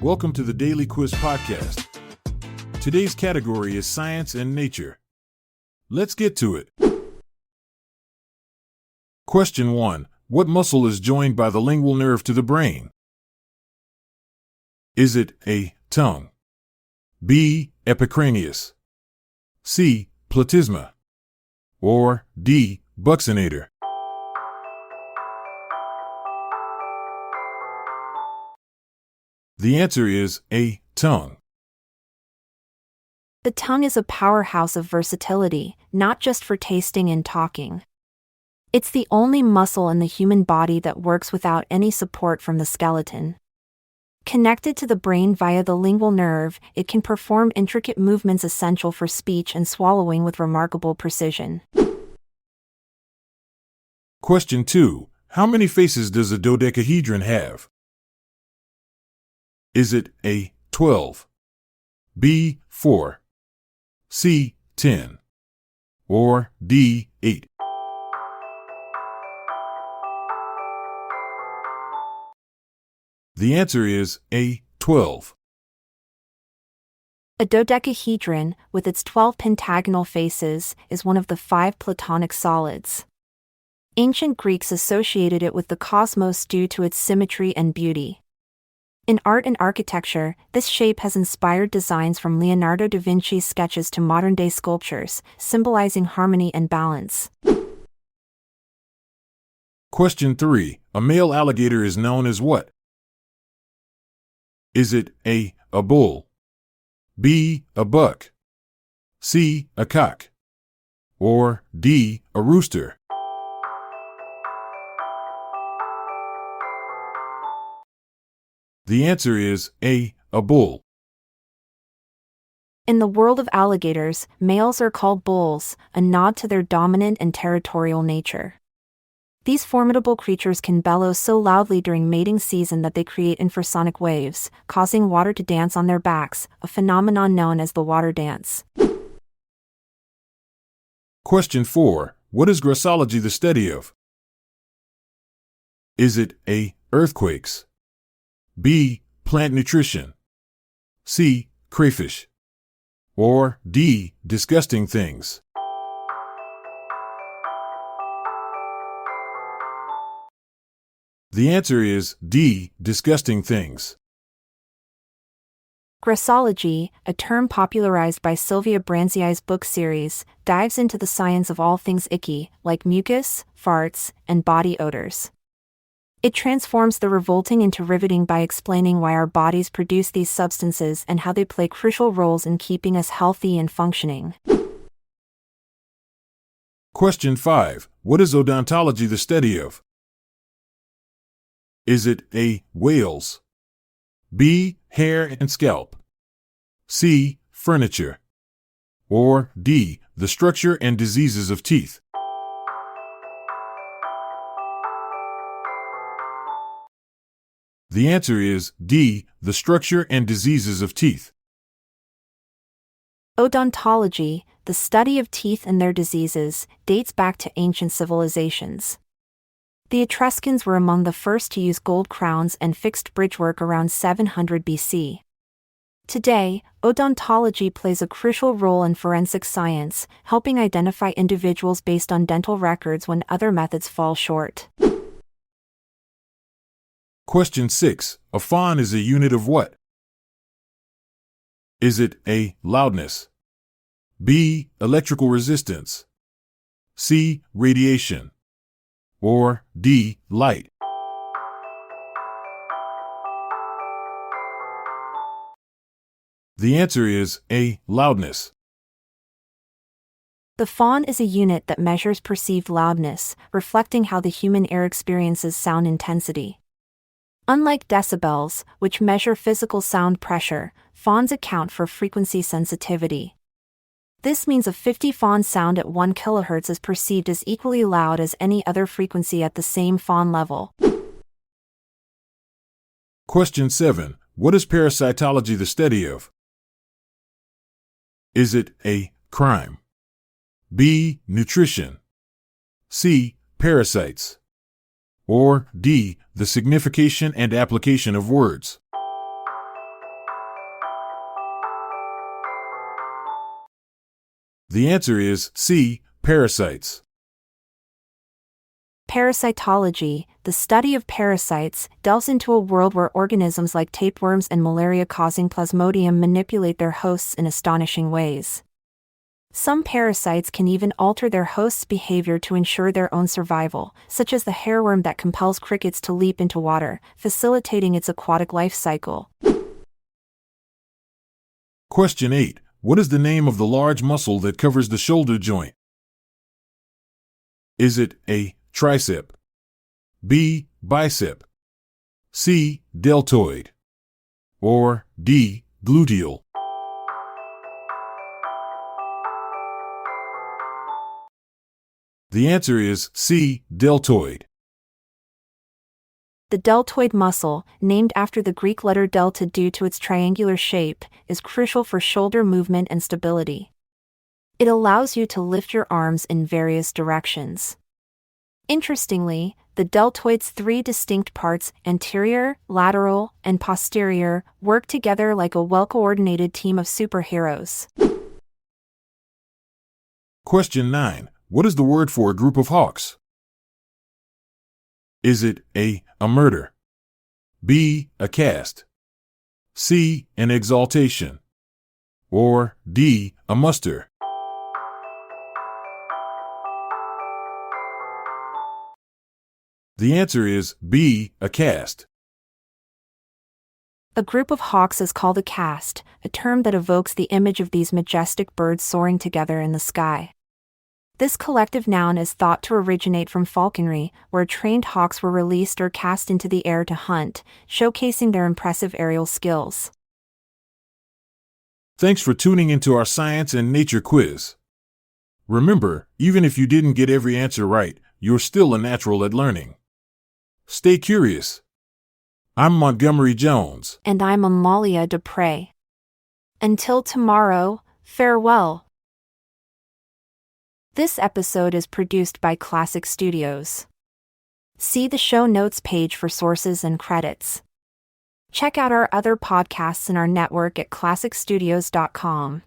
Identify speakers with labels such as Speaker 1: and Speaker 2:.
Speaker 1: Welcome to the Daily Quiz Podcast. Today's category is Science and Nature. Let's get to it. Question 1. What muscle is joined by the lingual nerve to the brain? Is it A. Tongue, B. Epicranius, C. Platysma, or D. Buccinator? The answer is A. Tongue.
Speaker 2: The tongue is a powerhouse of versatility, not just for tasting and talking. It's the only muscle in the human body that works without any support from the skeleton. Connected to the brain via the lingual nerve, it can perform intricate movements essential for speech and swallowing with remarkable precision.
Speaker 1: Question 2. How many faces does a dodecahedron have? Is it A. 12, B. 4, C. 10, or D. 8? The answer is A. 12.
Speaker 2: A dodecahedron, with its 12 pentagonal faces, is one of the 5 Platonic solids. Ancient Greeks associated it with the cosmos due to its symmetry and beauty. In art and architecture, this shape has inspired designs from Leonardo da Vinci's sketches to modern-day sculptures, symbolizing harmony and balance.
Speaker 1: Question 3. A male alligator is known as what? Is it A. a bull, B. a buck, C. a cock, or D. a rooster? The answer is A. a bull.
Speaker 2: In the world of alligators, males are called bulls, a nod to their dominant and territorial nature. These formidable creatures can bellow so loudly during mating season that they create infrasonic waves, causing water to dance on their backs, a phenomenon known as the water dance.
Speaker 1: Question 4. What is Grossology the study of? Is it A. earthquakes, B. plant nutrition, C. crayfish, or D. disgusting things? The answer is D. disgusting things.
Speaker 2: Grossology, a term popularized by Sylvia Branziai's book series, dives into the science of all things icky, like mucus, farts, and body odors. It transforms the revolting into riveting by explaining why our bodies produce these substances and how they play crucial roles in keeping us healthy and functioning.
Speaker 1: Question 5. What is odontology the study of? Is it A. whales, B. hair and scalp, C. furniture, or D. the structure and diseases of teeth? The answer is D. the structure and diseases of teeth.
Speaker 2: Odontology, the study of teeth and their diseases, dates back to ancient civilizations. The Etruscans were among the first to use gold crowns and fixed bridgework around 700 BC. Today, odontology plays a crucial role in forensic science, helping identify individuals based on dental records when other methods fall short.
Speaker 1: Question 6. A Phon is a unit of what? Is it A. loudness, B. electrical resistance, C. radiation, or D. light? The answer is A. loudness.
Speaker 2: The Phon is a unit that measures perceived loudness, reflecting how the human ear experiences sound intensity. Unlike decibels, which measure physical sound pressure, Phons account for frequency sensitivity. This means a 50 Phon sound at 1 kHz is perceived as equally loud as any other frequency at the same Phon level.
Speaker 1: Question 7. What is parasitology the study of? Is it A. crime, B. nutrition, C. parasites, or D. the signification and application of words? The answer is C. Parasites.
Speaker 2: Parasitology, the study of parasites, delves into a world where organisms like tapeworms and malaria-causing Plasmodium manipulate their hosts in astonishing ways. Some parasites can even alter their host's behavior to ensure their own survival, such as the hairworm that compels crickets to leap into water, facilitating its aquatic life cycle.
Speaker 1: Question 8. What is the name of the large muscle that covers the shoulder joint? Is it A. Tricep, B. Bicep, C. Deltoid, or D. Gluteal? The answer is C. Deltoid.
Speaker 2: The deltoid muscle, named after the Greek letter delta due to its triangular shape, is crucial for shoulder movement and stability. It allows you to lift your arms in various directions. Interestingly, the deltoid's three distinct parts, anterior, lateral, and posterior, work together like a well-coordinated team of superheroes.
Speaker 1: Question 9. What is the word for a group of hawks? Is it A. murder, B. a cast, C. an exaltation, or D. a muster? The answer is B. a cast.
Speaker 2: A group of hawks is called a cast, a term that evokes the image of these majestic birds soaring together in the sky. This collective noun is thought to originate from falconry, where trained hawks were released or cast into the air to hunt, showcasing their impressive aerial skills.
Speaker 1: Thanks for tuning into our science and nature quiz. Remember, even if you didn't get every answer right, you're still a natural at learning. Stay curious. I'm Montgomery Jones.
Speaker 2: And I'm Amalia Dupre. Until tomorrow, farewell. This episode is produced by Classic Studios. See the show notes page for sources and credits. Check out our other podcasts in our network at classicstudios.com.